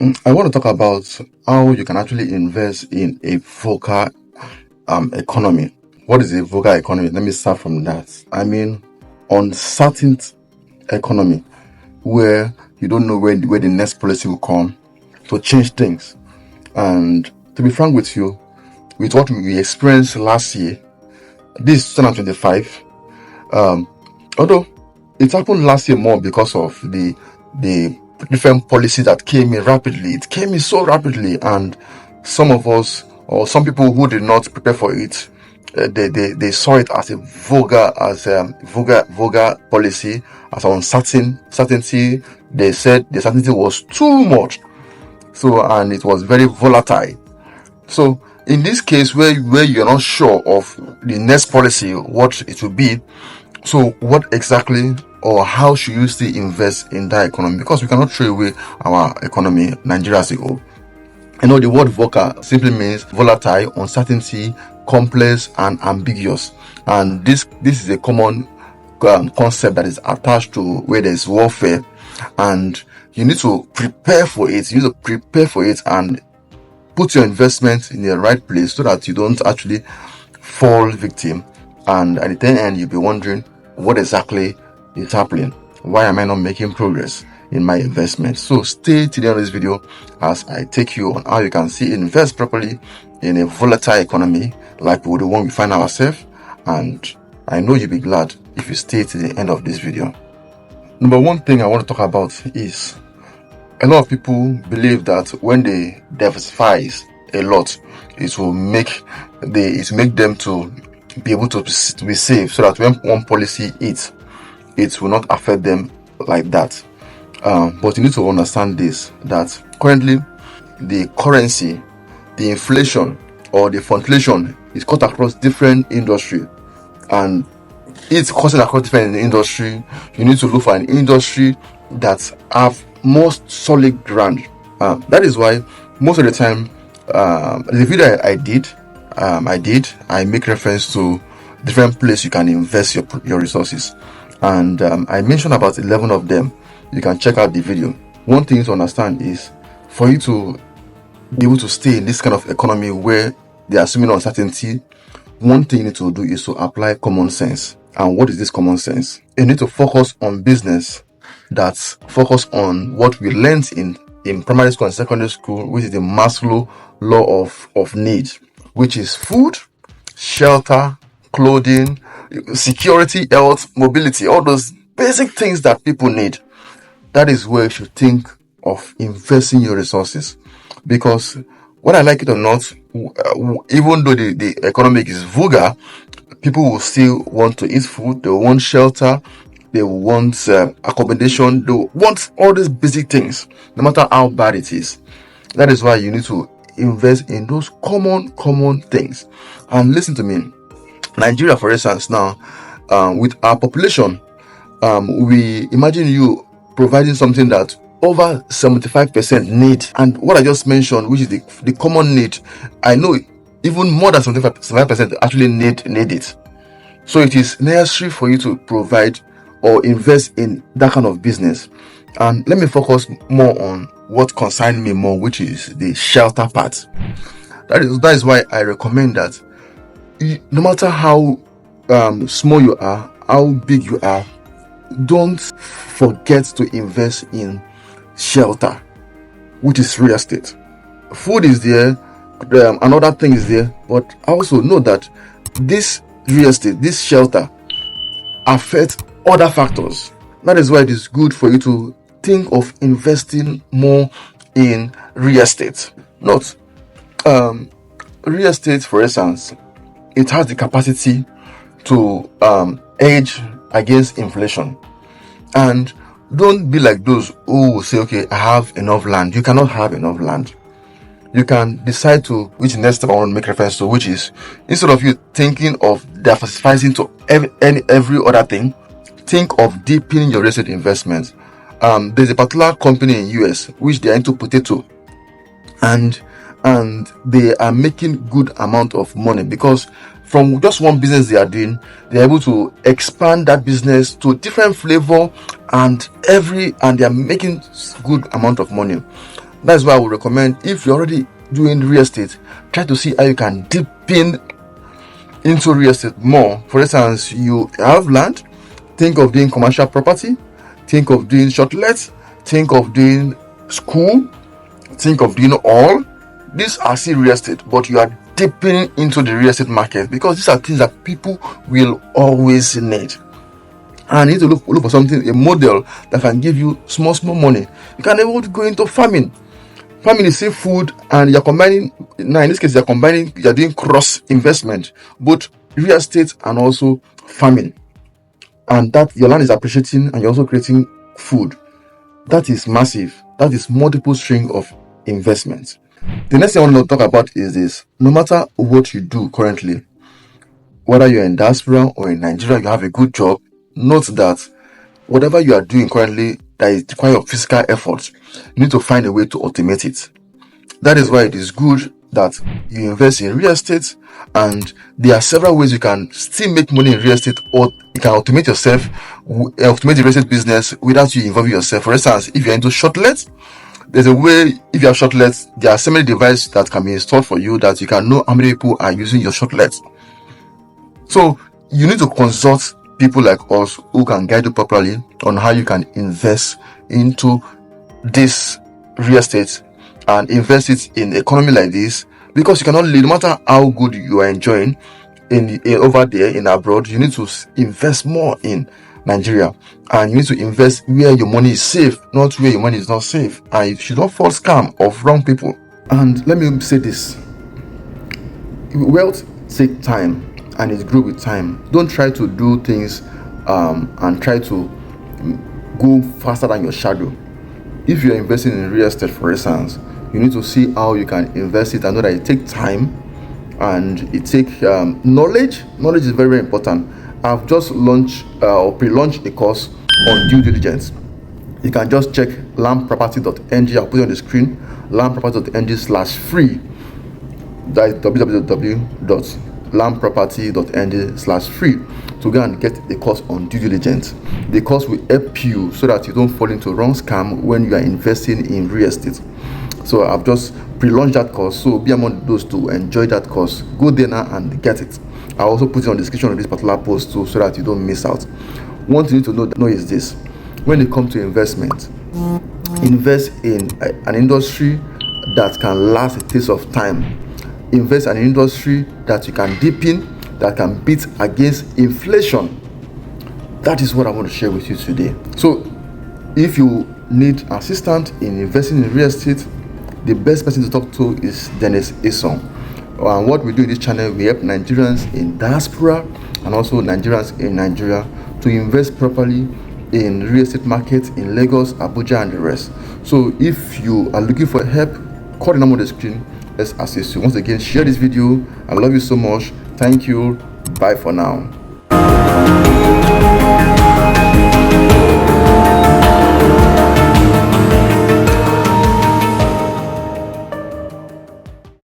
I want to talk about how you can actually invest in a VUCA economy. What is a VUCA economy? Let me start from that. I mean, uncertain economy where you don't know where the next policy will come to change things. And to be frank with you, with what we experienced last year, this is 2025. Although it happened last year more because of the different policies that came in rapidly. It came in so rapidly, and some of us or some people who did not prepare for it, they saw it as a vulgar policy, as uncertainty. They said the certainty was too much, so and it was very volatile. So in this case, where you're not sure of the next policy, what it will be, so what exactly or how should you still invest in that economy? Because we cannot throw away our economy, Nigeria as a whole. I know the word VUCA simply means volatile, uncertainty, complex, and ambiguous. And this is a common concept that is attached to where there's warfare, and you need to prepare for it. You need to prepare for it and put your investment in the right place so that you don't actually fall victim. And at the end, you'll be wondering what exactly is happening. Why am I not making progress in my investment? So stay till the end of this video as I take you on how you can see invest properly in a volatile economy like the one we find ourselves. And I know you'll be glad if you stay till the end of this video. Number one thing I want to talk about is a lot of people believe that when they diversify a lot, it will make them to be able to be safe, so that when one policy hits, it will not affect them like that. But you need to understand this, that currently the currency, the inflation or the fluctuation is cut across different industry, and it's causing across different industry. You need to look for an industry that have most solid ground. That is why most of the time, the video I make reference to different places you can invest your resources, and I mentioned about 11 of them. You can check out the video. One thing to understand is, for you to be able to stay in this kind of economy where they are assuming uncertainty, one thing you need to do is to apply common sense. And what is this common sense? You need to focus on business that's focus on what we learned in primary school and secondary school, which is the Maslow law of need, which is food, shelter, clothing, security, health, mobility, all those basic things that people need. That is where you should think of investing your resources. Because whether I like it or not, even though the economic is vulgar, people will still want to eat food, they want shelter, they want accommodation, they want all these basic things, no matter how bad it is. That is why you need to invest in those common things. And listen to me, Nigeria, for instance, now, with our population, we imagine you providing something that over 75% need. And what I just mentioned, which is the common need, I know even more than 75% actually need it. So it is necessary for you to provide or invest in that kind of business. And let me focus more on what concerns me more, which is the shelter part. That is why I recommend that no matter how small you are, how big you are, don't forget to invest in shelter, which is real estate. Food is there, another thing is there, but also know that this real estate, this shelter, affects other factors. That is why it is good for you to think of investing more in real estate. Not real estate, for instance, it has the capacity to hedge against inflation. And don't be like those who say, okay, I have enough land. You cannot have enough land. You can decide to, which next step I want to make reference to, which is, instead of you thinking of diversifying to every other thing, think of deepening your real estate investment. There's a particular company in US which they are into potato, and they are making good amount of money because from just one business they are doing, they're able to expand that business to different flavor and they are making good amount of money. That's why I would recommend, if you're already doing real estate, try to see how you can dip in into real estate more. For instance, you have land, think of doing commercial property, think of doing short lets, think of doing school, think of doing all. These are still real estate, but you are dipping into the real estate market because these are things that people will always need. And you need to look for something, a model that can give you small money. You can even go into farming. Farming is still food, and you're combining. Now, in this case, you're doing cross investment, both real estate and also farming. And that your land is appreciating, and you're also creating food. That is massive. That is multiple string of investments. The next thing I want to talk about is this: no matter what you do currently, whether you're in diaspora or in Nigeria, you have a good job. Note that whatever you are doing currently that is requiring physical effort, you need to find a way to automate it. That is why it is good that you invest in real estate, and there are several ways you can still make money in real estate, or you can automate yourself, automate the real estate business without you involving yourself. For instance, if you're into shortlets, there's a way. If you have shortlets, there are so many devices that can be installed for you that you can know how many people are using your shortlets. So you need to consult people like us who can guide you properly on how you can invest into this real estate and invest it in economy like this, because you cannot live, no matter how good you are enjoying in over there in abroad. You need to invest more in Nigeria, and you need to invest where your money is safe, not where your money is not safe, and you should not fall scam of wrong people. And let me say this: wealth takes time, and it grows with time. Don't try to do things and try to go faster than your shadow. If you're investing in real estate, for instance, you need to see how you can invest it and know that it takes time and it takes knowledge. Knowledge is very, very important. I've just launched or pre-launched a course on due diligence. You can just check landproperty.ng. I'll put it on the screen: landproperty.ng/free. That is www.landproperty.ng/free to go and get the course on due diligence. The course will help you so that you don't fall into wrong scam when you are investing in real estate. So I've just pre-launched that course, so be among those to enjoy that course. Go there now and get it. I'll also put it on the description of this particular post too, so that you don't miss out. One thing you need to know is this: when it comes to investment, invest in an industry that can last a taste of time. Invest in an industry that you can dip in, that can beat against inflation. That is what I want to share with you today. So if you need assistance in investing in real estate, the best person to talk to is Dennis Eson. And what we do in this channel, we help Nigerians in diaspora and also Nigerians in Nigeria to invest properly in real estate markets in Lagos, Abuja, and the rest. So if you are looking for help, call the number on the screen. Let's assist you. Once again, share this video. I love you so much. Thank you. Bye for now.